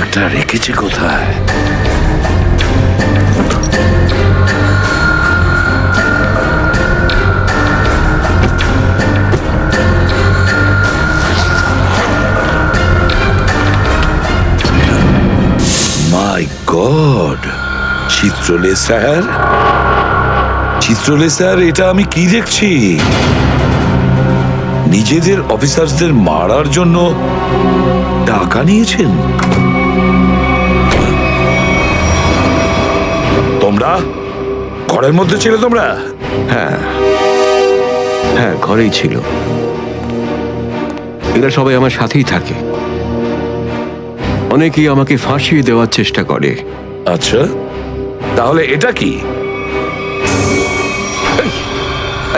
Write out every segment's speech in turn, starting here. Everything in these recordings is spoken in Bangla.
ব্যাগটা রেখেছে কোথায়? মাই গড, চিত্রলে স্যার, চিত্রলে স্যার, এটা আমি কি দেখছি? নিজেদের অফিসারদের মারার জন্য টাকা নিয়েছেন? তোমরা ঘরের মধ্যে ছিলে? তোমরা? হ্যাঁ হ্যাঁ, ঘরেই ছিল। এরা সবাই আমার সাথেই থাকে। অনেকেই আমাকে ফাঁসিয়ে দেওয়ার চেষ্টা করে। আচ্ছা, তাহলে এটা কি?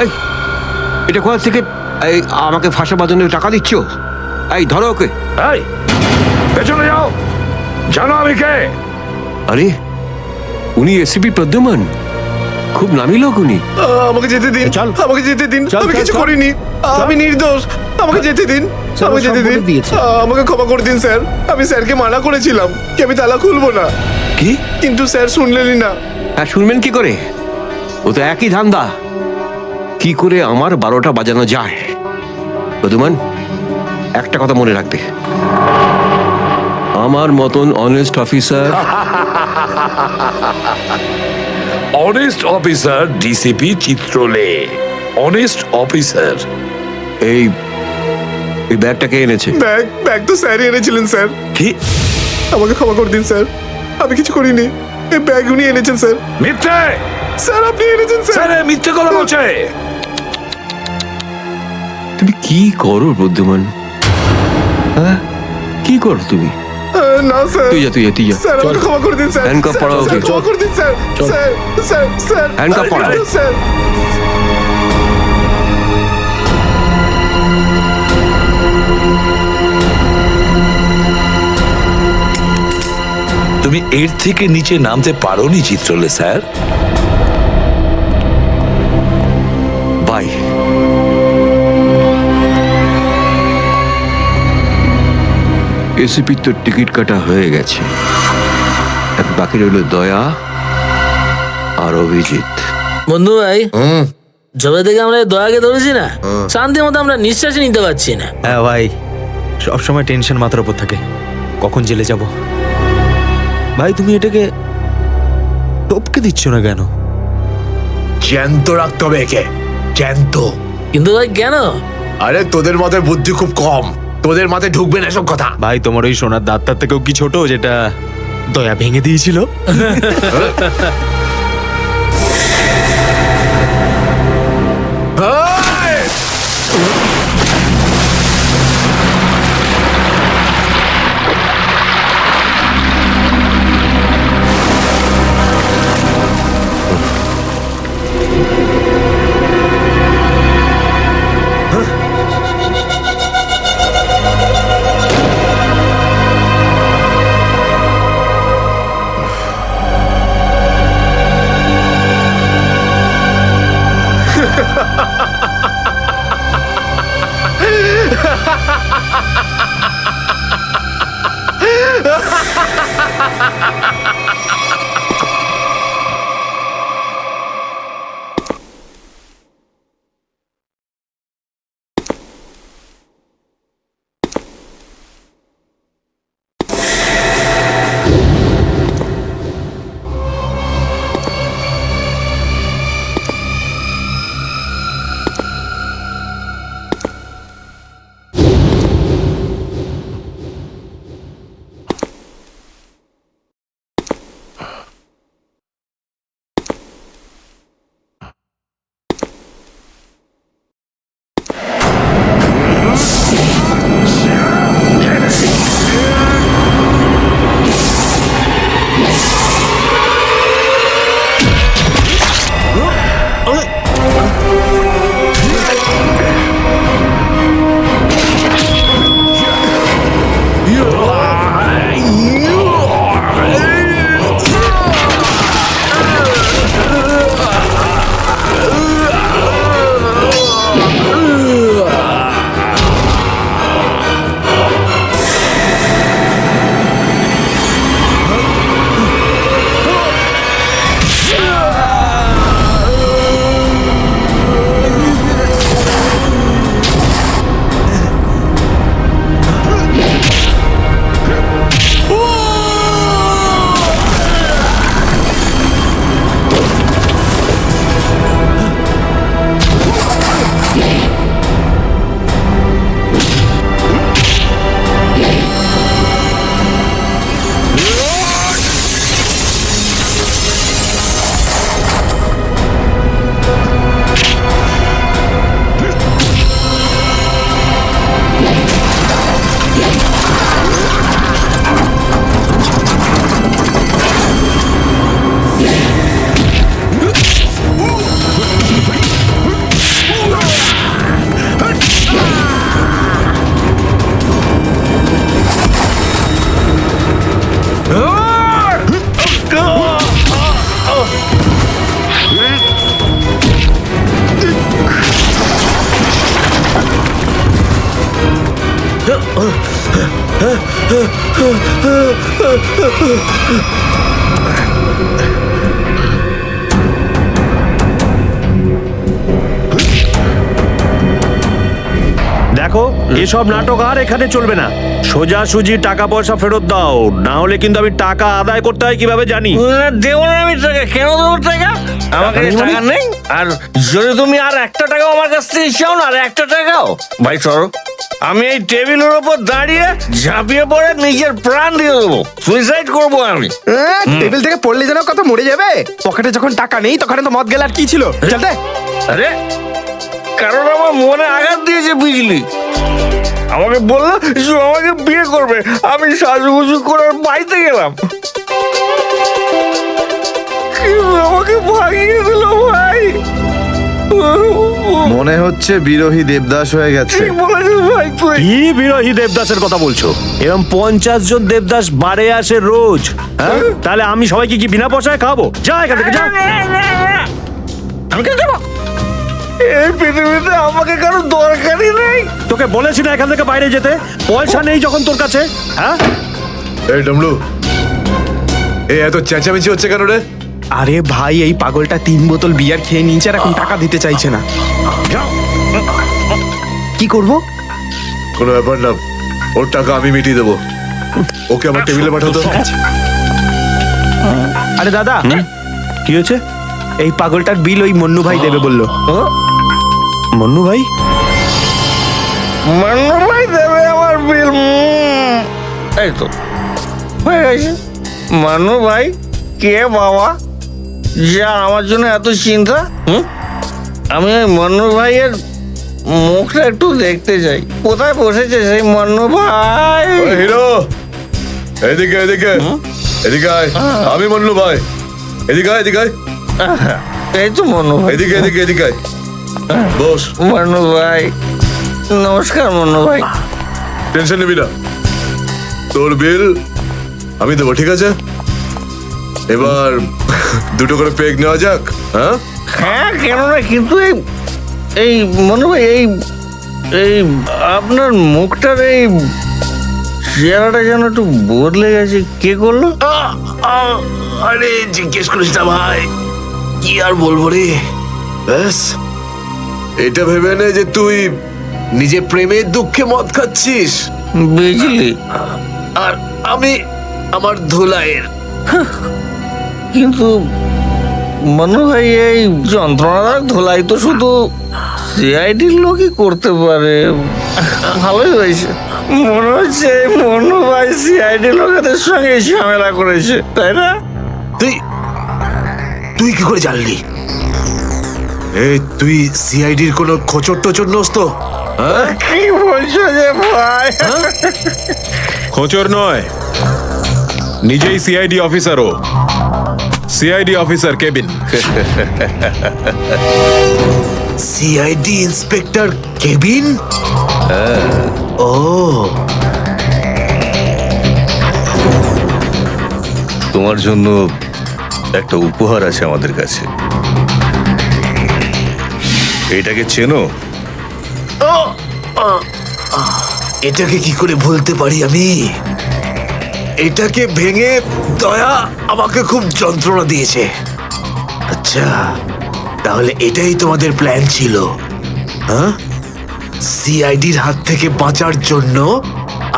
এই, এটা কোথা থেকে এই আমাকে ফাঁসাবার জন্য টাকা দিচ্ছ? এই ধরো ওকে। এই, পেছনে যাও, জানো আমি কে? আরে, উনি এসিপি প্রদ্যুমান, খুব নামি লোক উনি। আমাকে যেতে দিন, চল। আমাকে যেতে দিন, চল, আমি চল, কিছু চল। করিনি, আমি নির্দোষ, আমাকে যেতে দিন, স্যার, আমাকে ও যেতে সব দিন, বলে দিয়েছে। আমাকে ক্ষমা করে দিন স্যার। আমি স্যারকে মানা করেছিলাম কি আমি তালা খুলবো না, কি? কিন্তু স্যার শুনলেনই না। হ্যাঁ, শুনবেন কি করে? ও তো একই ধান্দা। কি করে আমার 12টা বাজানো যায়? প্রদ্যুমান, একটা কথা মনে রাখবে, আমার মতন honest officer, honest officer DCP চিত্রলে, অনেস্ট অফিসার। এই এই ব্যাগটাকে এনেছে। ব্যাগ তো স্যারই এনেছিলেন স্যার। কি? আমাকে ক্ষমা করে দিন স্যার, আমি কিছু করিনি, এই ব্যাগ উনি এনেছেন স্যার। মিথ্যে! স্যার আপনি এনেছেন স্যার। স্যার এ মিথ্যে কথা বলছে। তুমি কি করো প্রদ্যুমান? হ্যাঁ, কি করো তুমি? না স্যার, তুই যা। স্যার আমাকে ক্ষমা করে দিন স্যার। হ্যান্ডকাফ পরাও ওকে। স্যার, ক্ষমা করে দিন sir. Sir sir sir handcuff পরাও। স্যার। তুমি এর থেকে নিচে নামতে পারোনি চিত্রলে স্যার। বাই। এসিপির তো টিকিট কাটা হয়ে গেছে, এখন বাকি রইল দয়া আর অভিজিৎ। বন্ধু ভাই, যবে থেকে আমরা এই দয়াকে ধরেছি না, শান্তি মতো আমরা নিঃশ্বাসই নিতে পারছি না। হ্যাঁ ভাই, সবসময় টেনশন মাথার উপর থাকে, কখন জেলে যাব। ভাই তুমি এটাকে টপকে দিচ্ছ না কেন? জ্যান্ত রাখতে হবে একে, জ্যান্ত। কিন্তু ভাই কেন? আরে তোদের মাথায় বুদ্ধি খুব কম, তোদের মাথায় ঢুকবে না এসব কথা। ভাই তোমার ওই সোনার দাঁতটার থেকেও কি ছোট যেটা দয়া ভেঙে দিয়েছিল? দেখো এসব নাটক আর এখানে চলবে না, সোজাসুজি টাকা পয়সা ফেরত দাও, না হলে কিন্তু আমি টাকা আদায় করতে হয় কিভাবে জানি। দেবো না আমি টাকা, কেন দেবো টাকা? আমার কাছে টাকা নেই। আর যদি তুমি আর একটা টাকাও আমার কাছ থেকে চাও না, আর একটা টাকাও, ভাই সরো, আমি এই টেবিলের উপর দাঁড়িয়ে ঝাঁপিয়ে পড়ে নিজের প্রাণ দিয়ে দেবো, সুইসাইড করবো আমি। টেবিল থেকে পড়লে যেন কত মরে যাবে। পকেটে যখন টাকা নেই তখন তো মদ গেলে আর কি ছিল। চলতে আরে কারণ আমার মনে আঘাত দিয়েছে বিজলি, আমাকে বললো যে আমাকে বিয়ে করবে, আমি সাজুগুজু করে ওর বাড়িতে গেলাম, কিন্তু আমাকে ভাগিয়ে দিল ভাই। মনে হচ্ছে বিরোহী দেবদাস হয়ে গেছে। ঠিক বলেছিস ভাই তুই। কি বিরোহী দেবদাসের কথা বলছো? এরকম 50 জন দেবদাস বাড়ে আসে রোজ, হ্যাঁ? তাহলে আমি সবাইকে কি বিনা পয়সায় খাবো? যা এখান থেকে যা। আমি কেন যাবো? এই পৃথিবীতে আমাকে কারো দরকারই নেই। তোকে বলেছি না এখান থেকে বাইরে যেতে? পয়সা নেই যখন তোর কাছে, হ্যাঁ? এই ডমলু, এই এত চেঁচামেচি হচ্ছে কেন রে? আরে ভাই, এই পাগলটা 3 বোতল বিয়ার খেয়ে নিয়েছে আর এখন টাকা দিতে চাইছে না। কি করব? কোনো ব্যাপার না, ওর টাকা আমি মিটিয়ে দেবো। ওকে আমার টেবিলে পাঠাতো। আরে দাদা, কি হয়েছে? এই পাগলটার বিল ওই মন্নু ভাই দেবে বললো। মন্নু ভাই? মান্নু ভাই দেবে আমার বিল। এই তো হয়ে গেছে। মান্নু ভাই কে বাবা, যা আমার জন্য এত চিন্তা? আমি ওই মান্নু ভাইয়ের মুখটা একটু দেখতে চাই। কোথায় বসেছে সেই মান্নু ভাই? ওই হিরো, এদিকে এদিকে এদিকে আয়। আমি মন্নু ভাই, এদিকে আয়, এদিকে আয়। এই তো মান্নু ভাই। এদিকে এদিকে এদিকে আয়। বস। মান্নু ভাই নমস্কার। মান্নু ভাই টেনশন নিবি না, তোর বিল আমি দেবো, ঠিক আছে? এবার দুটো করে পেগ নেওয়া যাক। হ্যাঁ হ্যাঁ, কেন না, কিন্তু এই এই মনে হয় এই এই আপনার মুখটার এই চেহারাটা যেন একটু বদলে গেছে। কে করলো? আরে জিজ্ঞেস করিস না ভাই, কি আর বলবো রে। ব্যাস, এটা ভেবে নে যে তুই নিজে প্রেমের দুঃখে মদ খাচ্ছিস বিজলি, আর আমি আমার ধুলাইয়ের। কিন্তু মনে হয় এই যন্ত্রণাদায়ক ধোলাই তো শুধু সিআইডির লোকই করতে পারে। ভালোই হয়েছে, মনে হচ্ছে এই মনু ভাই সিআইডি লোকেদের সঙ্গে ঝামেলা করেছে, তাই না? তুই তুই কি করে জানলি? এই তুই সিআইডির কোনো খোঁচর টোচর নোস তো? কি বলছো যে ভাই? খোঁচর নয়, নিজেই সিআইডি অফিসার। ও CID officer cabin. CID inspector cabin? ও তোমার জন্য একটা উপহার আছে আমাদের কাছে। এটাকে চেনো? এটাকে কি করে ভুলতে পারি আমি? এটাকে ভেঙে দয়া আমাকে খুব যন্ত্রণা দিয়েছে। আচ্ছা, তাহলে এটাই তোমাদের প্ল্যান ছিল, হ্যাঁ? সিআইডির হাত থেকে বাঁচার জন্য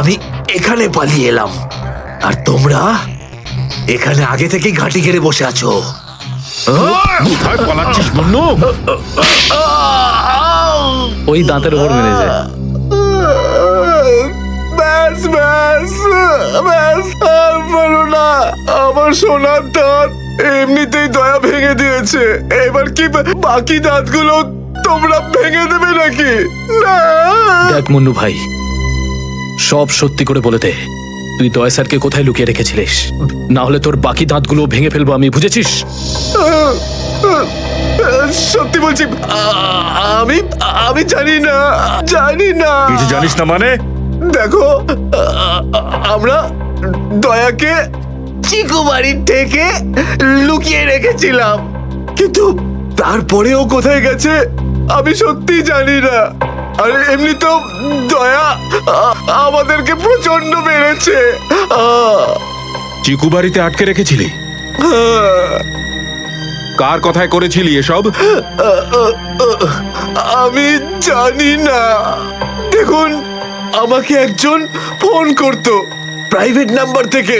আমি এখানে পালিয়ে এলাম, আর তোমরা এখানে আগে থেকে ঘাঁটি ঘেরে বসে আছো। কোথায় পালাচ্ছিস মন্নু? ওই দাঁতের উপর মেরেছে। ব্যাস ব্যাস ব্যাস, আর পারো না। আমার সোনার দাঁত এমনিতেই দয়া ভেঙে দিয়েছে, এবার কি বাকি দাঁতগুলো তোমরা ভেঙে দেবে নাকি? না। দেখ মুন্নু ভাই, সব সত্যি করে বলে দে, তুই দয়া স্যারকে কোথায় লুকিয়ে রেখেছিলিস? না হলে তোর বাকি দাঁতগুলো ভেঙে ফেলবো আমি, বুঝেছিস? সত্যি বলছি, আমি আমি জানি না, জানি না। কিছু জানিস না মানে? দেখো, আমরা দয়াকে চিকু বাড়ির থেকে লুকিয়ে রেখেছিলাম, কিন্তু তারপরেও কোথায় গেছে আমি সত্যি জানি না। আরে এমনি তো দয়া আমাদেরকে প্রচন্ড মেরেছে। চিকু বাড়িতে আটকে রেখেছিলি? কার কথায় করেছিলি এসব? আমি জানি না। দেখুন, আমাকে একজন ফোন করত প্রাইভেট নাম্বার থেকে,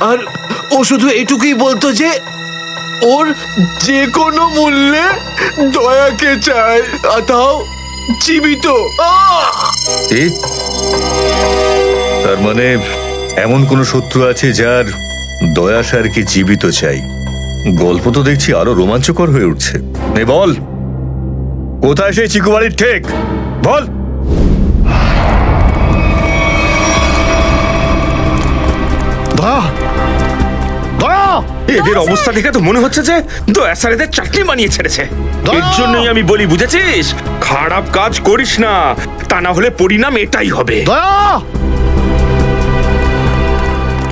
আর ও শুধু এটুকুই বলতো যে ওর যে কোনো মূল্যে দয়াকে চায়, আর তাও জীবিত। ঠিক। তার মানে এমন কোন শত্রু আছে যার দয়া স্যারকে জীবিত চাই? গল্প তো দেখছি আরো রোমাঞ্চকর হয়ে উঠছে। নে বল, কোথায় সেই চিকু বাড়ির ঠেক? বল। দয়া, দয়া, এদের অবস্থা দেখে তো মনে হচ্ছে যে দয়া স্যার এদের চাটনি বানিয়ে ছেড়েছে। এর জন্যই আমি বলি, বুঝেছিস, খারাপ কাজ করিস না, তা না হলে পরিণাম এটাই হবে। দয়া,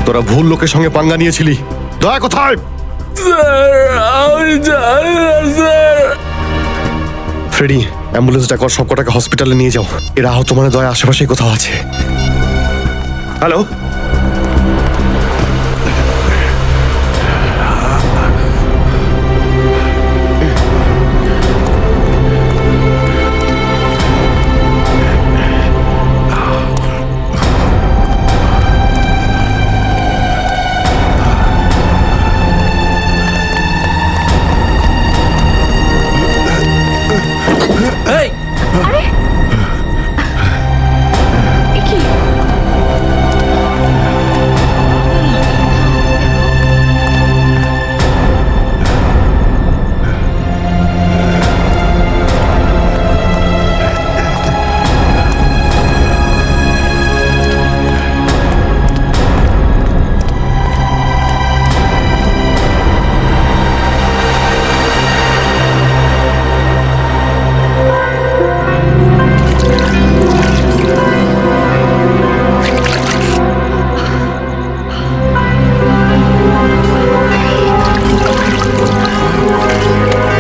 তোরা ভুল লোকের সঙ্গে পাঙ্গা নিয়েছিলি। দয়া কোথায়? ফ্রেডি, অ্যাম্বুলেন্স ডাকো, সব কটাকে হসপিটালে নিয়ে যাও। এরা আহত মানে দয়া আশেপাশে কোথাও আছে। হ্যালো, এই,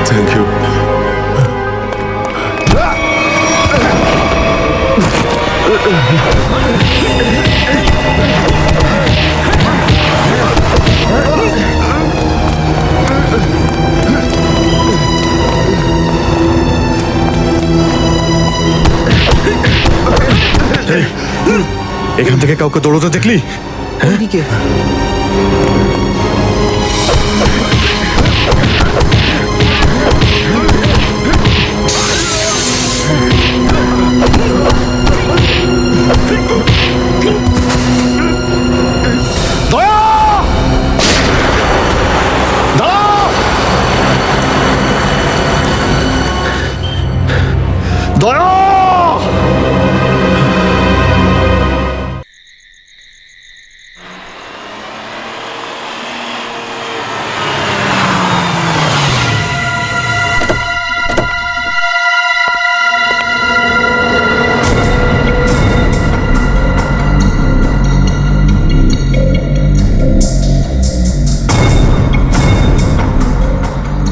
থ্যাংক ইউ। এখান থেকে কাউকে দৌড়তে দেখলি?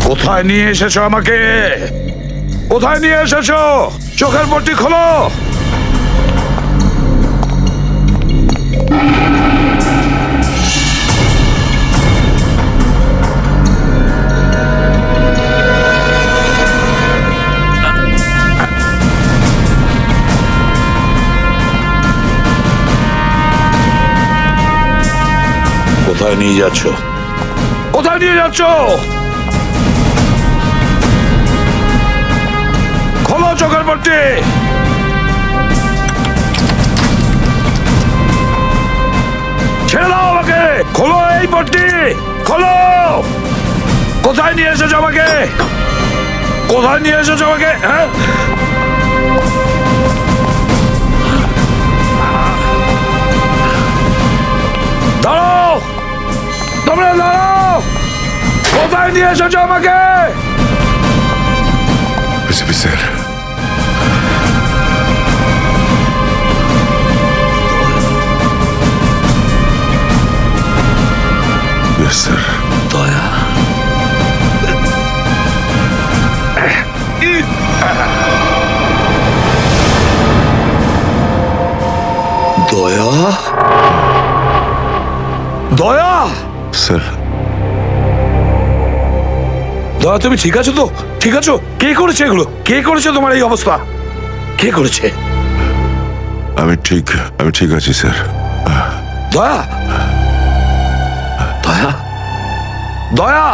কোথায় নিয়ে এসেছো আমাকে? কোথায় নিয়ে এসেছো? চোখের পট্টি খোলো। কোথায় নিয়ে যাচ্ছ? কোথায় নিয়ে যাচ্ছ? খোলো চোখের পট্টি। ছেড়ে দাও আমাকে। খোলো এই পট্টি, খোলো। কোথায় নিয়ে এসেছো আমাকে? কোথায় নিয়ে এসেছো আমাকে? হ্যাঁ, দাঁড়াও, তোমরা দাঁড়াও। কোথায় নিয়ে এসেছো আমাকে? স্যার, স্যার, দয়া, দয়া, স্যার দয়া তুমি ঠিক আছো তো? ঠিক আছো? কে করেছে এগুলো? কে করেছে তোমার এই অবস্থা? কে করেছে? আমি ঠিক আছি স্যার। দয়া, দয়া, দয়া।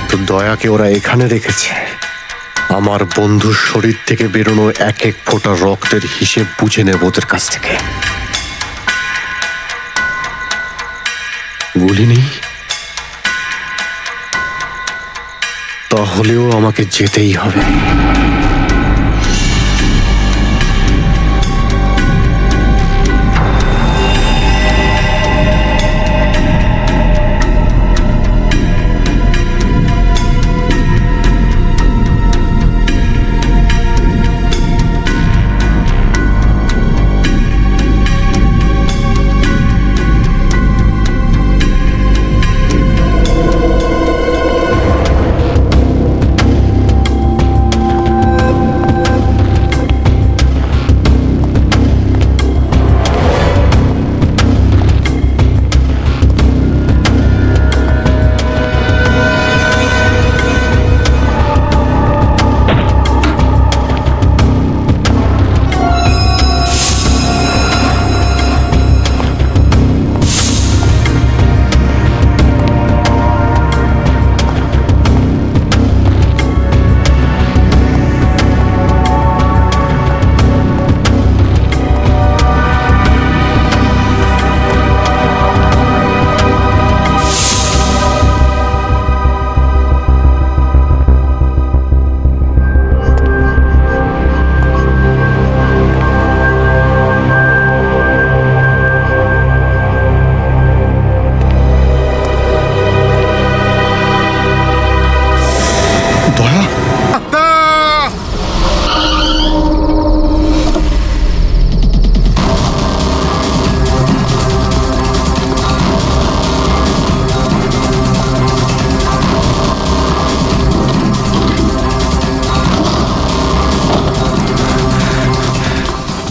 তো দয়াকে ওরা এখানে রেখেছে আমার বন্ধুর শরীর থেকে বেরোনো এক এক ফোঁটা রক্তের হিসেব বুঝে নেব ওদের কাছ থেকে। গুলি নেই, তাহলেও আমাকে যেতেই হবে।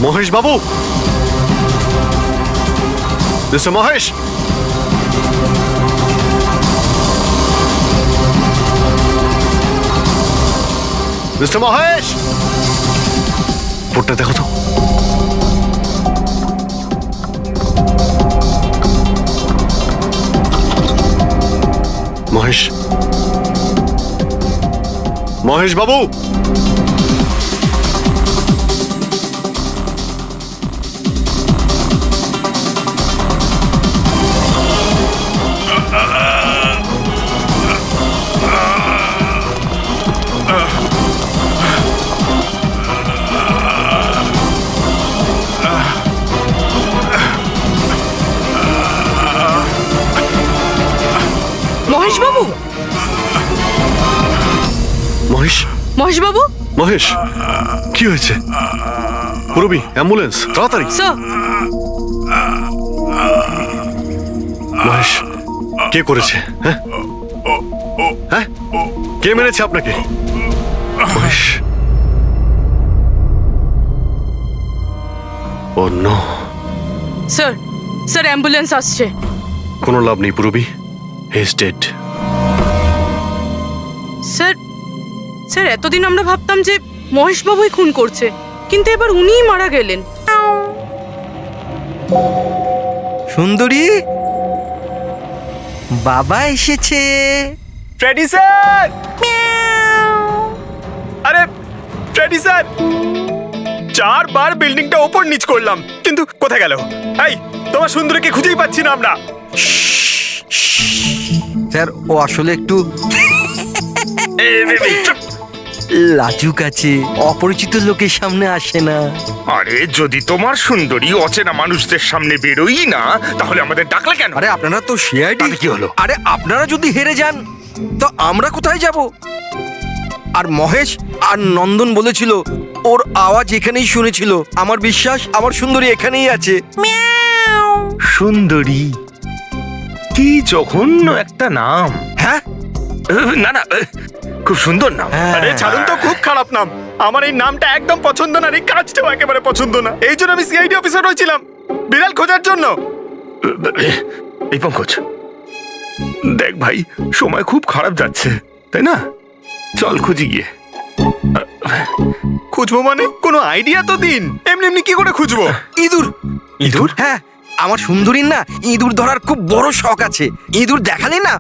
মহেশ বাবু, মিস্টার মহেশ, মিস্টার মহেশ, বোর্ডটা দেখো তো। মহেশ, মহেশ বাবু, মহেশ বাবু, মহেশ, মহেশ বাবু, মহেশ, কি হয়েছে? পুরবি, অ্যাম্বুলেন্স, তাড়াতাড়ি। স্যার, মহেশ, কে করেছে? হ্যাঁ হ্যাঁ, কে মেরেছে আপনাকে? মহেশ, ও নো। স্যার, স্যার অ্যাম্বুলেন্স আসছে। কোনো লাভ নেই পুরবি, he is dead. Sir, sir এতদিন আমরা ভাবতাম যে মহেশ বাবুই খুন করছে, কিন্তু এবার উনিই মারা গেলেন। সুন্দরী, বাবা এসেছে। ফ্রেডি স্যার, আরে ফ্রেডি স্যার, 4 বার বিল্ডিংটা ওপর নিচ করলাম, কিন্তু কোথায় গেল? এই, তোমার সুন্দরীকে খুঁজেই পাচ্ছি না আমরা। স্যার, ও আসলে একটু লাজুক আছে, অপরিচিত লোকের সামনে আসে না। আরে যদি তোমার সুন্দরী অচেনা মানুষদের সামনে বেরোই না তাহলে আমাদের ডাকলে কেন? আরে আপনারা তো সিআইডি। কি হলো? আরে আপনারা যদি হেরে যান তো আমরা কোথায় যাব? আর মহেশ আর নন্দন বলেছিল ওর আওয়াজ এখানেই শুনেছিল। আমার বিশ্বাস আমার সুন্দরী এখানেই আছে। সুন্দরী, কি জঘন্য একটা নাম। হ্যাঁ না না, খুব সুন্দর নাম। আরে ছাড়ুন তো, খুব খারাপ নাম। আমার এই নামটা একদম পছন্দ না, এই কাজটাও একেবারে পছন্দ না। এই জন্য আমি সিআইডি অফিসার হয়েছিলাম, বিড়াল খোঁজার জন্য। এই পঙ্কজ, দেখ ভাই, সময় খুব খারাপ যাচ্ছে, তাই না? চল খুঁজি গিয়ে। খুঁজবো মানে কোনো আইডিয়া তো দিন। এমনি এমনি কি করে খুঁজবো? ইঁদুর। ইঁদুর? হ্যাঁ, আমার সুন্দরীর না ইঁদুর ধরার খুব বড় শখ আছে। ইঁদুর দেখালে না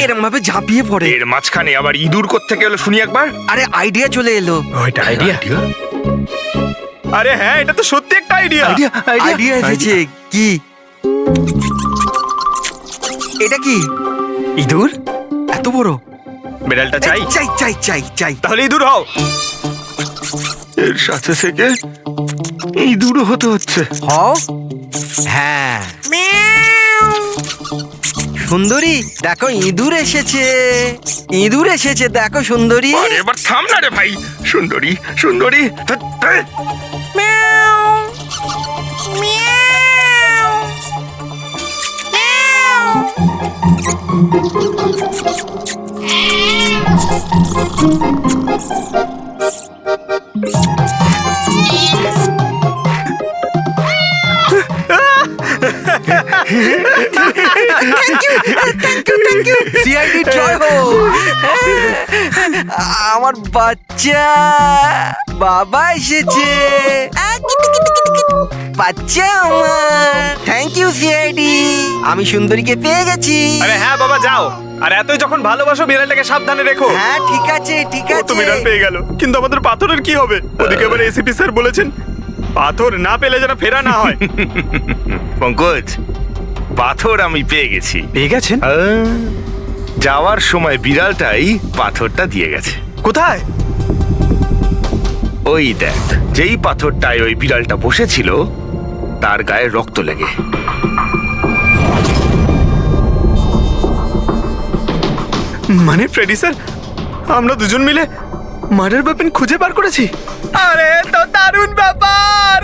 এরম ভাবে ঝাঁপিয়ে পড়ে। এর মাঝখানে আবার ইঁদুর কোত্থেকে এলো শুনি একবার। আরে আইডিয়া চলে এলো। ওইটা আইডিয়া? আরে হ্যাঁ, এটা তো সত্যি একটা আইডিয়া। আইডিয়া এসেছে। কি এটা? কি ইঁদুর এত বড়? বিড়ালটা চাই চাই চাই চাই চাই। তাহলে ইঁদুর হও। এর সাথে থেকে ইঁদুরও হতে হচ্ছে। হও। হ্যাঁ সুন্দরী, দেখো ইঁদুর এসেছে। ইঁদুর এসেছে, দেখো সুন্দরী। আরে এবার থাম না রে ভাই। সুন্দরী, সুন্দরী। সিআইডি জয় হোক। আমার বাচ্চা বাবা এসেছে। বাচ্চা আমার। থ্যাংক ইউ সিআইডি, আমি সুন্দরীকে পেয়ে গেছি। আরে হ্যাঁ বাবা, যাও। আর এতই যখন ভালোবাসো, বিড়ালটাকে সাবধানে রেখো। হ্যাঁ ঠিক আছে ঠিক ও তো আছে। বিড়াল পেয়ে গেল, কিন্তু আমাদের পাথরের কি হবে? ওদিকে আবার এসিপি স্যার বলেছেন পাথর না পেলে যেন ফেরা না হয়। পঙ্কজ, পাথর আমি পেয়ে গেছি। পেয়ে গেছেন? যাওয়ার সময় বিড়ালটাই পাথরটা দিয়ে গেছে। কোথায়? ওই দেখ, যেই পাথরটায় ওই বিড়ালটা বসেছিল তার গায়ে রক্ত লেগে। মানে ফ্রেডি স্যার, আমরা দুজন মিলে মার্ডার ওয়েপন খুঁজে বার করেছি। আরে তো দারুণ ব্যাপার।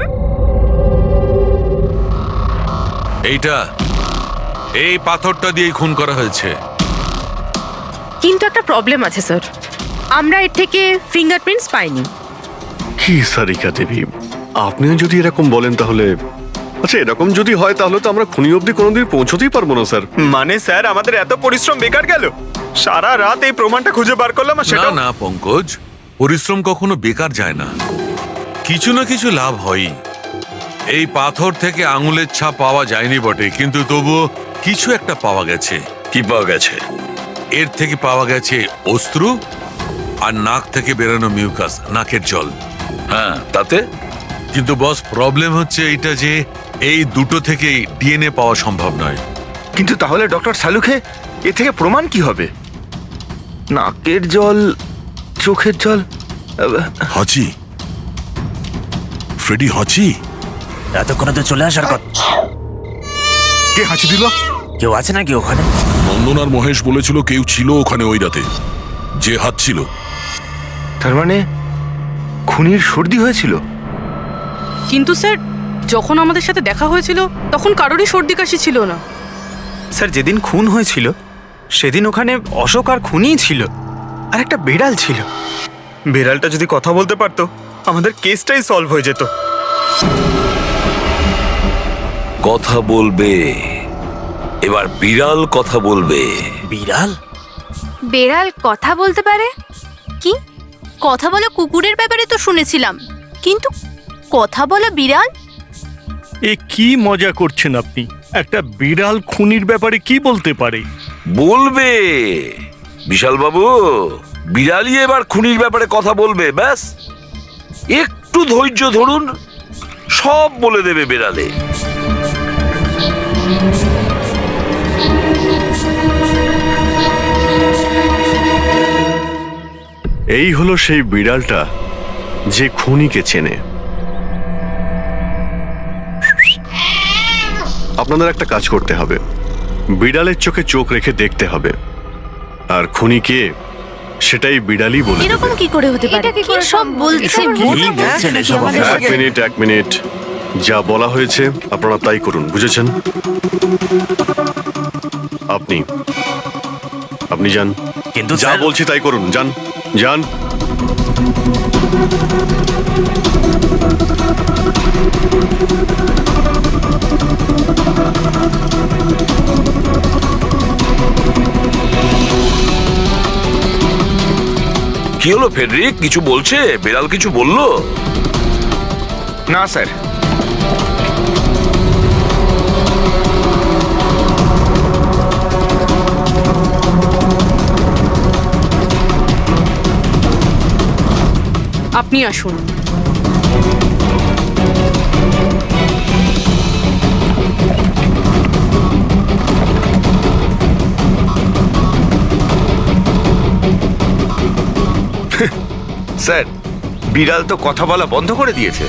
এই পাথরটা দিয়ে খুন করা হয়েছে। কিন্তু একটা প্রবলেম আছে স্যার, আমরা এর থেকে ফিঙ্গারপ্রিন্টস পাইনি। কি সারিকা দেবী, আপনিও যদি এরকম বলেন তাহলে আচ্ছা, এরকম যদি হয় তাহলে তো আমরা খুনি অবধি কোনোদিন পৌঁছতেই পারবো না স্যার। মানে স্যার, আমাদের এত পরিশ্রম বেকার গেল। সারা রাত এই প্রমাণটা খুঁজে বার করলাম, আর সেটা না পঙ্কজ, পরিশ্রম কখনো বেকার যায় না, কিছু না কিছু লাভ হয়। এই পাথর থেকে আঙুলের ছাপ পাওয়া যায়নি বটে, কিন্তু তবুও কিছু একটা পাওয়া গেছে। কি পাওয়া গেছে? এর থেকে পাওয়া গেছে অস্ত্র আর নাক থেকে বেরোনো মিউকাস, নাকের জল। হ্যাঁ, তাতে? কিন্তু বস, প্রবলেম হচ্ছে এইটা যে এই দুটো থেকেই ডিএনএ পাওয়া সম্ভব নয়। কিন্তু তাহলে ডক্টর সালুখে এ থেকে প্রমাণ কি হবে? নাকের জল, চোখের জল। হাঁচি, ফ্রেডি হাঁচি। এতক্ষণে তো চলে আসার কথা। কে হাঁচি দিল? কেউ আছে নাকি ওখানে? নন্দন আর মহেশ বলেছিল কেউ ছিল ওখানে ওই রাতে, যে হাঁচছিল। তার মানে খুনির সর্দি হয়েছিল। কিন্তু স্যার, যখন আমাদের সাথে দেখা হয়েছিল তখন কারোরই সর্দি কাশি ছিল না। স্যার, যেদিন খুন হয়েছিল সেদিন ওখানে অশোক আর খুনিই ছিল, আর একটা বিড়াল ছিল। বিড়ালটা যদি কথা বলতে পারতো আমাদের কেসটাই সলভ হয়ে যেত। কথা বলবে, এবার বিড়াল কথা বলবে। বিড়াল? বেড়াল কথা বলতে পারে? কি কথা বলা কুকুরের ব্যাপারে তো শুনেছিলাম, কিন্তু কথা বলা বিড়াল? এ কি মজা করছেন আপনি? একটা বিড়াল খুনির ব্যাপারে কি বলতে পারে? বলবে বিশাল বাবু, বিড়ালই এবার খুনির ব্যাপারে কথা বলবে। ব্যাস একটু ধৈর্য ধরুন, সব বলে দেবে বিড়ালে। এই হলো সেই বিড়ালটা যে খুনিকে চেনে। আপনাদের একটা কাজ করতে হবে, বিড়ালের চোখে চোখ রেখে দেখতে হবে, আর খুনিকে সেটাই বিড়ালই বলে দেবে। এরকম কি করে হতে পারে? কি সব বলছে? এক মিনিট, যা বলা হয়েছে আপনারা তাই করুন, বুঝেছেন? আপনি যান, কিন্তু যা বলছি তাই করুন, যান যান। কি হলো ফেডরিক, কিছু বলছে? বিড়াল কিছু বললো? না স্যার। আপনি আসুন। স্যার, বিড়াল তো কথা বলা বন্ধ করে দিয়েছে।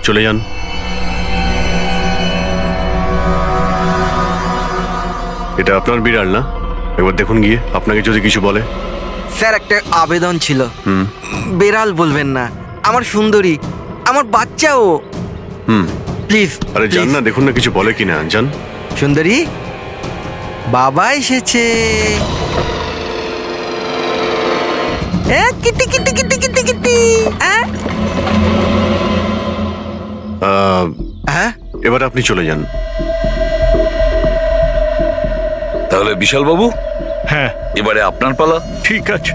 চলে যান। এটা আপনার বিড়াল না? একবার দেখুন গিয়ে, আপনাকে যদি কিছু বলে। স্যার, একটা আবেদন ছিল। হুম। বেড়াল বলবেন না, আমার সুন্দরী, আমার বাচ্চাও। হুম, প্লিজ। আরে যান না, দেখুন না কিছু বলে কিনা, যান। সুন্দরী, বাবা এসেছে। Kitty Kitty Kitty Kitty Kitty. এবার আপনি চলে যান। তাহলে বিশাল বাবু, হ্যাঁ, এবারে আপনার পালা। ঠিক আছে।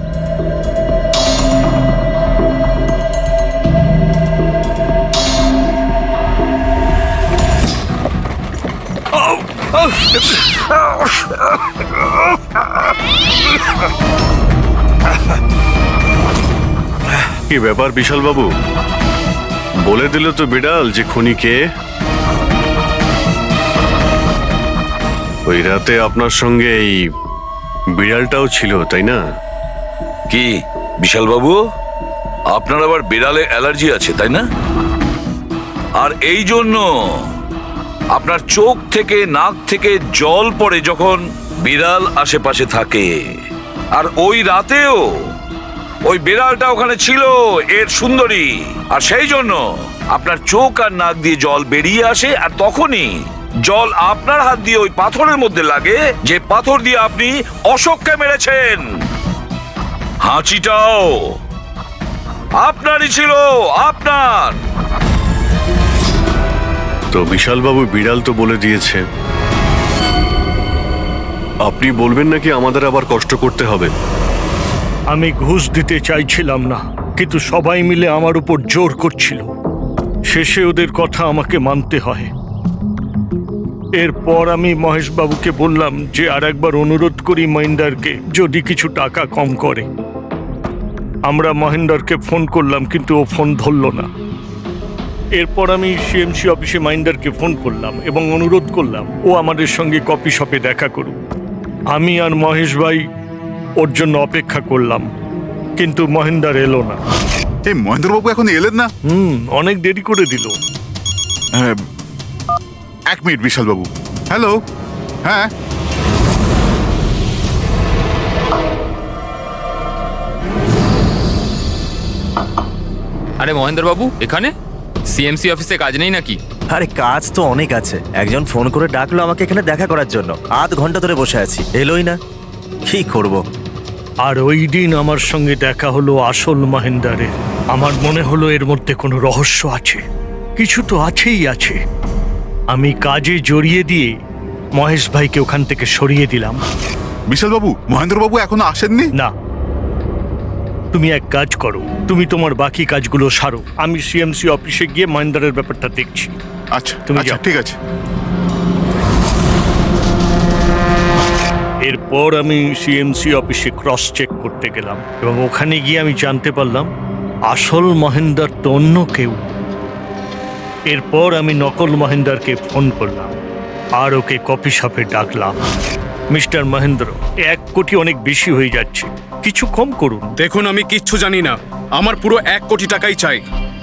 কি ব্যাপার বিশাল বাবু, বলে দিল তো বিড়াল যে খুনিকে। ওই রাতে আপনার সঙ্গে এই বিড়ালটাও ছিল, তাই না? কি বিশাল বাবু, আপনার আবার বিড়ালে অ্যালার্জি আছে, তাই না? আর এই জন্য আপনার চোখ থেকে নাক থেকে জল পড়ে যখন বিড়াল আশেপাশে থাকে। আর ওই রাতেও ওই বিড়ালটা ওখানে ছিল, এর সুন্দরী, আর সেই জন্য আপনার চোখ আর নাক দিয়ে জল বেরিয়ে আসে, আর তখনই জল আপনার হাত দিয়ে ওই পাথরের মধ্যে লাগে, যে পাথর দিয়ে আপনি অশোককে মেরেছেন। হাঁচিটাও আপনারই ছিল, আপনার। তো বিশাল বাবু, বিড়াল তো বলে দিয়েছে, আপনি বলবেন নাকি আমাদের আবার কষ্ট করতে হবে? আমি ঘুষ দিতে চাইছিলাম না, কিন্তু সবাই মিলে আমার উপর জোর করছিল। শেষে ওদের কথা আমাকে মানতে হয়। এরপর আমি মহেশবাবুকে বললাম যে আর একবার অনুরোধ করি মহিন্দারকে, যদি কিছু টাকা কম করে। আমরা মহেন্দারকে ফোন করলাম, কিন্তু ও ফোন ধরল না। এরপর আমি সিএমসি অফিসে মহিন্দারকে ফোন করলাম এবং অনুরোধ করলাম ও আমাদের সঙ্গে কফি শপে দেখা করুক। আমি আর মহেশ ভাই ওর জন্য অপেক্ষা করলাম, কিন্তু মহেন্দার এলো না। এই মহেন্দ্রবাবু এখন এলেন না? অনেক দেরি করে দিল। এক মিনিট বিশাল বাবু। হ্যালো, হ্যাঁ আরে মহেন্দ্রবাবু, এখানে সিএমসি অফিসে কাজ নেই নাকি? আরে কাজ তো অনেক আছে। একজন ফোন করে ডাকলো আমাকে এখানে দেখা করার জন্য। আধ ঘন্টা ধরে বসে আছি, এলোই না, কি করব। আর ওই দিন আমার সঙ্গে দেখা হলো আসল মহেন্দারের। আমার মনে হলো এর মধ্যে কোনো রহস্য আছে, কিছু তো আছেই আছে। আমি কাজে জড়িয়ে দিয়ে মহেশ ভাইকে ওখান থেকে সরিয়ে দিলাম। বিশাল বাবু, মহেন্দ্রবাবু এখনো আসেননি? না, তুমি এক কাজ করো, তুমি তোমার বাকি কাজগুলো সারো, আমি সিএমসি অফিসে গিয়ে মহেন্দারের ব্যাপারটা দেখছি। আচ্ছা, তুমি আচ্ছা, যাও। ঠিক আছে। এরপর আমি সিএমসি অফিসে ক্রস চেক করতে গেলাম এবং ওখানে গিয়ে আমি জানতে পারলাম আসল মহেন্দার তো অন্য কেউ। এরপর আমি নকল মহেন্দারকে ফোন করলাম আর ওকে কফি শপে ডাকলাম। মিস্টার মহেন্দ্র, 1 কোটি অনেক বেশি হয়ে যাচ্ছে, কিছু কম করুন। দেখুন, আমি কিচ্ছু জানি না, আমার পুরো 1 কোটি টাকাই চাই,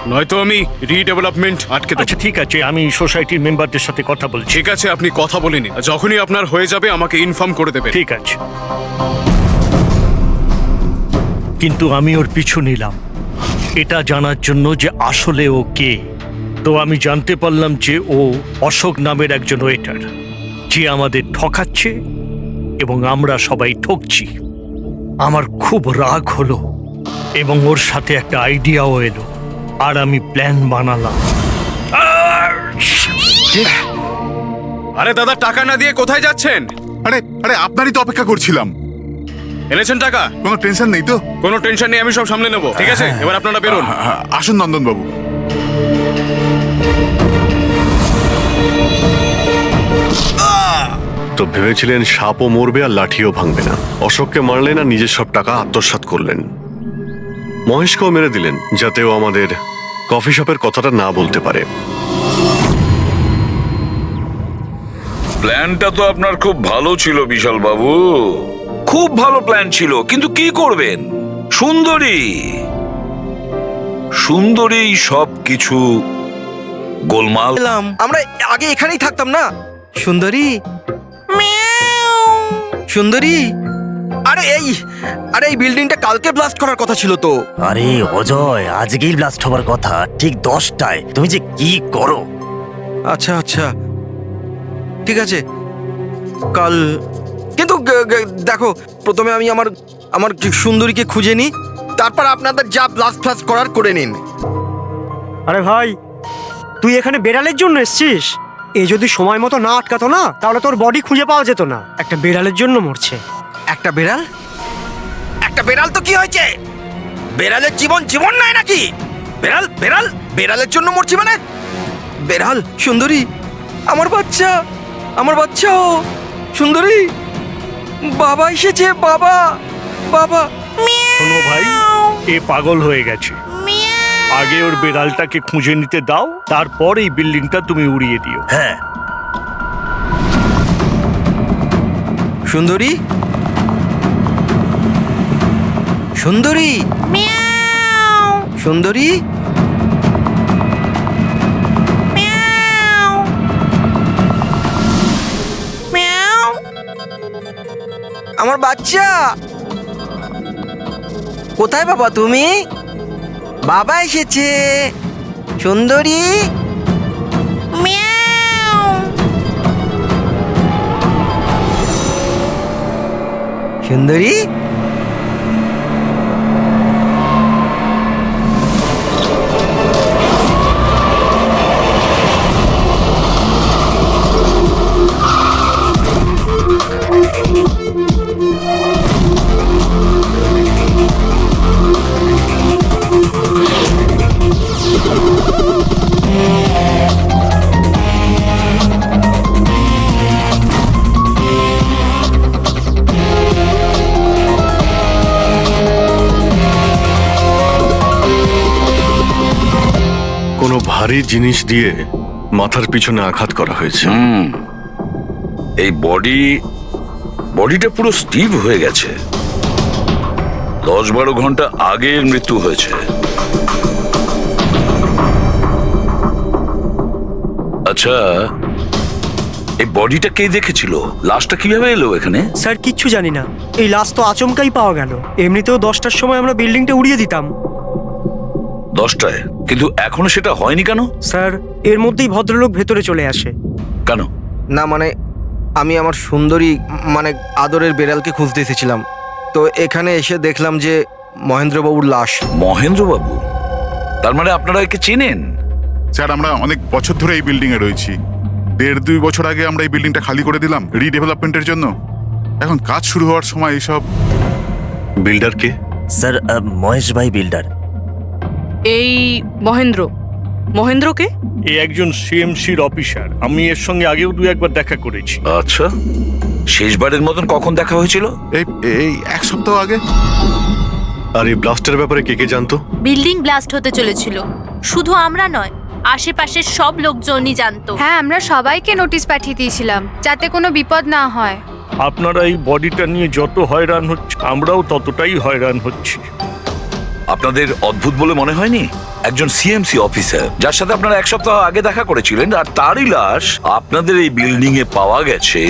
নয়তো আমি রিডেভেলপমেন্ট আটকে দেব। আচ্ছা ঠিক আছে, আমি সোসাইটির মেম্বারদের সাথে কথা বলছি। ঠিক আছে, আপনি কথা বলে নিন, যখনই আপনার হয়ে যাবে আমাকে ইনফর্ম করে দেবেন। ঠিক আছে, কিন্তু আমি ওর পিছু নিলাম এটা জানার জন্য যে আসলে ও কে। তো আমি জানতে পারলাম যে ও অশোক নামের একজন ওয়েটার, যে আমাদের ঠকাচ্ছে এবং আমরা সবাই ঠকছি। আমার খুব রাগ হলো এবং ওর সাথে একটা আইডিয়াও এলো, আর আমি প্ল্যান বানালাম। আরে দাদা, টাকা না দিয়ে কোথায় যাচ্ছেন? আরে আরে আপনারই তো অপেক্ষা করছিলাম। এনেছেন টাকা? কোনো টেনশন নেই তো? কোনো টেনশন নেই, আমি সব সামলে নেবো। ঠিক আছে, এবার আপনারা বেরোন। আসুন নন্দন বাবু। তো ভেবেছিলেন সাপও মরবে আর লাঠিও ভাঙবে না। অশোককে মারলেন আর নিজের সব টাকা আত্মসাৎ করলেন। মহেশকেও মেরে দিলেন যাতে ও আমাদের কফি শপের কথাটা না বলতে পারে। প্ল্যানটা তো আপনার খুব ভালো ছিল বিশাল বাবু, খুব ভালো প্ল্যান ছিল, কিন্তু কি করবেন? সুন্দরী সুন্দরী সব কিছু গোলমাল। আমরা আগে এখানেই থাকতাম না। সুন্দরী, সুন্দরী, আরে এই বিল্ডিংটা কালকে ব্লাস্ট করার কথা ছিল তো। আরে অজয়, আজকেই ব্লাস্ট হবার কথা, ঠিক 10টায়। তুমি যে কি করো। আচ্ছা আচ্ছা ঠিক আছে, কাল। কিন্তু দেখো, প্রথমে আমি আমার সুন্দরীকে খুঁজে নিই, তারপর আপনাদের যা ব্লাস্ট ফ্লাস্ট করার করে নিন। আরে ভাই, তুই এখানে বেড়ালের জন্য এসছিস? এ যদি সময় মতো না আটকাতো না, তাহলে তোর বডি খুঁজে পাওয়া যেত না। একটা বেড়ালের জন্য মরছে। একটা বেড়াল? একটা বেড়াল তো কি হয়েছে? বেড়ালের জীবন জীবন নয় নাকি? বেড়াল বেড়াল বেড়ালের জন্য মরছি মানে? বেড়াল, সুন্দরী, আমার বাচ্চা, আমার বাচ্চাও। সুন্দরী, বাবা এসেছে, বাবা, বাবা। শোনো ভাই, এ পাগল হয়ে গেছে। আগে ওর বেড়ালটাকে খুঁজে নিতে দাও, তারপর এই বিল্ডিংটা তুমি উড়িয়ে দিও। হ্যাঁ। সুন্দরী, সুন্দরী, সুন্দরী, আমার বাচ্চা কোথায়? বাবা তুমি? বাবা এসেছে। সুন্দরী, সুন্দরী, কোনো ভারী জিনিস দিয়ে মাথার পিছনে আঘাত করা হয়েছে। এই বডিটা পুরো স্টিভ হয়ে গেছে। 10-12 ঘন্টা আগে মৃত্যু হয়েছে। আচ্ছা, এই বডিটা কে দেখেছিল? লাশটা কিভাবে এলো এখানে? স্যার কিচ্ছু জানি না, এই লাশ তো আচমকাই পাওয়া গেল। এমনিতেও 10টার সময় আমরা বিল্ডিংটা উড়িয়ে দিতাম। 10টায়? কিন্তু এখনো সেটা হয়নি কেন? স্যার, এর মধ্যেই ভদ্রলোক ভেতরে চলে আসে। কেন? না মানে আমি আমার সুন্দরী মানে আদরের বেড়ালকে খুঁজতে এসেছিলাম, তো এখানে এসে দেখলাম যে মহেন্দ্রবাবুর লাশ। মহেন্দ্রবাবু? তার মানে আপনারা একে চেনেন? স্যার, আমরা অনেক বছর ধরে এই বিল্ডিং এ রয়েছি। 1.5-2 বছর আগে আমরা এই বিল্ডিংটা খালি করে দিলাম রিডেভেলপমেন্টের জন্য। এখন কাজ শুরু হওয়ার সময় এইসব। বিল্ডার কে? স্যার, মহেশ ভাই বিল্ডার। এই মহেন্দ্রকে? এ একজন সিএমসির অফিসার। আমি এর সঙ্গে আগেও 2-1বার দেখা করেছি। আচ্ছা, শেষবারের মতন কখন দেখা হয়েছিল? এই 1 সপ্তাহ আগে। আর এই ব্লাস্টের ব্যাপারে কে কে জানতো? বিল্ডিং ব্লাস্ট হতে চলেছিল, শুধু আমরা নয়, আশেপাশের সব লোকজনই জানতো। হ্যাঁ, আমরা সবাইকে নোটিশ পাঠিয়ে দিয়েছিলাম যাতে কোনো বিপদ না হয়। আপনারা এই বডিটা নিয়ে যত হয়রান হচ্ছে আমরাও ততটাই হয়রান হচ্ছি। আপনাদের অদ্ভুত বলে মনে হয়নি? একজন সিএমসি অফিসার যার সাথে আপনারা এক সপ্তাহ আগে দেখা করেছিলেন, আর তারই লাশ আপনাদের এই বিল্ডিং এ পাওয়া গেছে,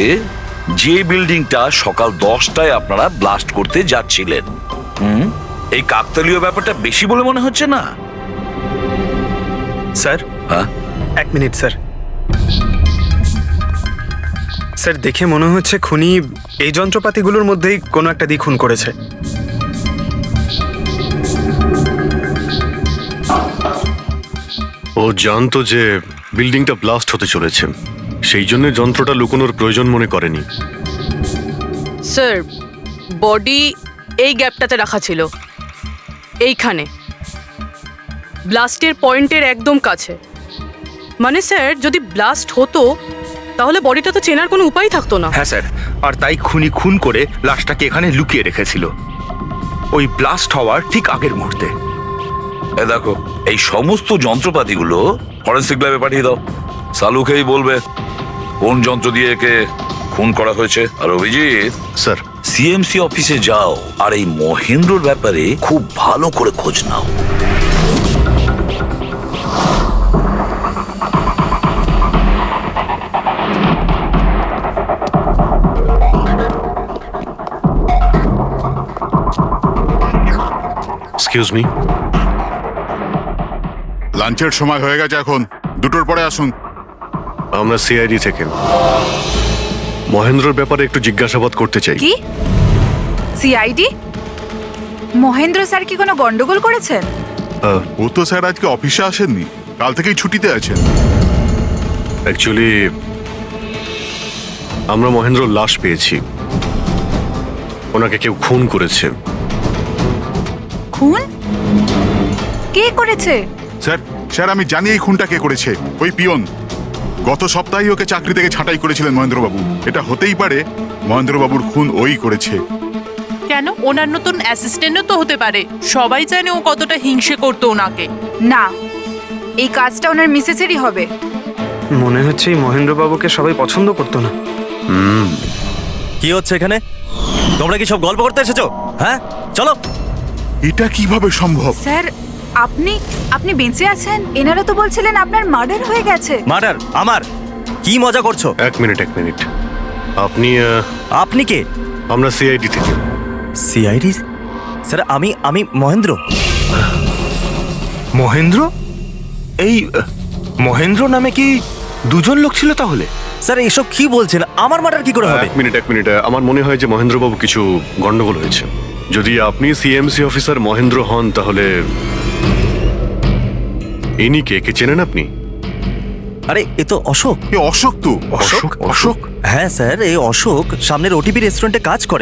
যে বিল্ডিংটা সকাল 10টায় আপনারা ব্লাস্ট করতে যাচ্ছিলেন। এই কাকতালীয় ব্যাপারটা বেশি বলে মনে হচ্ছে না? স্যার, হ্যাঁ, 1 মিনিট স্যার। স্যার, দেখে মনে হচ্ছে খুনি এই যন্ত্রপাতিগুলোর মধ্যেই কোনো একটা দিয়ে খুন করেছে। ও জানতো যে বিল্ডিংটা ব্লাস্ট হতে চলেছে, সেই জন্য যন্ত্রটা লুকোনোর প্রয়োজন মনে করেনি। স্যার, বডি এই গ্যাপটাতে রাখা ছিল, এইখানে ব্লাস্টের পয়েন্টের একদম কাছে। মানে স্যার, যদি ব্লাস্ট হতো তাহলে বডিটা তো চেনার কোনো উপায় থাকতো না। হ্যাঁ স্যার, আর তাই খুনি খুন করে লাশটাকে এখানে লুকিয়ে রেখেছিল ওই ব্লাস্ট হওয়ার ঠিক আগের মুহূর্তে। এ দেখো, এই সমস্ত যন্ত্রপাতিগুলো ফরেন্সিক ল্যাবে পাঠিয়ে দাও। সালুকেই বলবে কোন যন্ত্র দিয়ে একে খুন করা হয়েছে। আর অভিজিৎ স্যার, সিএমসি অফিসে যাও আর এই মহেন্দ্রর ব্যাপারে খুব ভালো করে খোঁজ নাও। এক্সকিউজ মি, লাঞ্চের সময় হয়ে গেছে, এখন 2টোর পরে আসুন। আমরা সিআইডি থেকে মহেন্দ্রর ব্যাপারে একটু জিজ্ঞাসাবাদ করতে চাই। কি সিআইডি? মহেন্দ্র স্যার কি কোনো গন্ডগোল করেছেন? ও তো স্যার আজকে অফিসে আসেননি, কাল থেকেই ছুটিতে আছেন। অ্যাকচুয়ালি আমরা মহেন্দ্রর লাশ পেয়েছি, ওনাকে কেউ খুন করেছে। খুন? কে করেছে? স্যার স্যার আমি জানি এই খুনটা কে করেছে। ওই পিয়ন গত সপ্তাহে ওকে চাকরি থেকে ছাঁটাই করেছিলেন মহেন্দ্রবাবু। এটা হতেই পারে মহেন্দ্রবাবুর খুন ওই করেছে। কেন? ওনার নতুন অ্যাসিস্ট্যান্টও তো হতে পারে। সবাই জানে ও কতটা হিংসে করতো ওনাকে। না, এই কাজটা ওনার মিসেসেরই হবে। মনে হচ্ছে এই মহেন্দ্রবাবুকে সবাই পছন্দ করতো না। কি হচ্ছে এখানে? তোমরা কি সব গল্প করতে এসেছো? হ্যাঁ, চলো। এটা কিভাবে সম্ভব? স্যার, আপনি বেঁচে আছেন? এনারা তো বলছিলেন আপনার মার্ডার হয়ে গেছে। মার্ডার? আমার? কি মজা করছো? এক মিনিট আপনি আপনি কে? আমরা সিআইডি থেকে। সিআইডি? স্যার, আমি মহেন্দ্র। মহেন্দ্র? এই মহেন্দ্র নামে কি দুজন লোক ছিল তাহলে? স্যার, এসব কি বলছেন? আমার মার্ডার কি করে হবে? এক মিনিট আমার মনে হয় যে মহেন্দ্রবাবু কিছু গন্ডগোল হয়েছে। যদি আপনি সিএমসি অফিসার মহেন্দ্র হন তাহলে ইনি কে চেনেন আপনি? আরে, এ তো অশোক। অশোক তো? অশোক? হ্যাঁ স্যার, এই অশোক সামনের ওটিপি রেস্টুরেন্টে কাজ করে।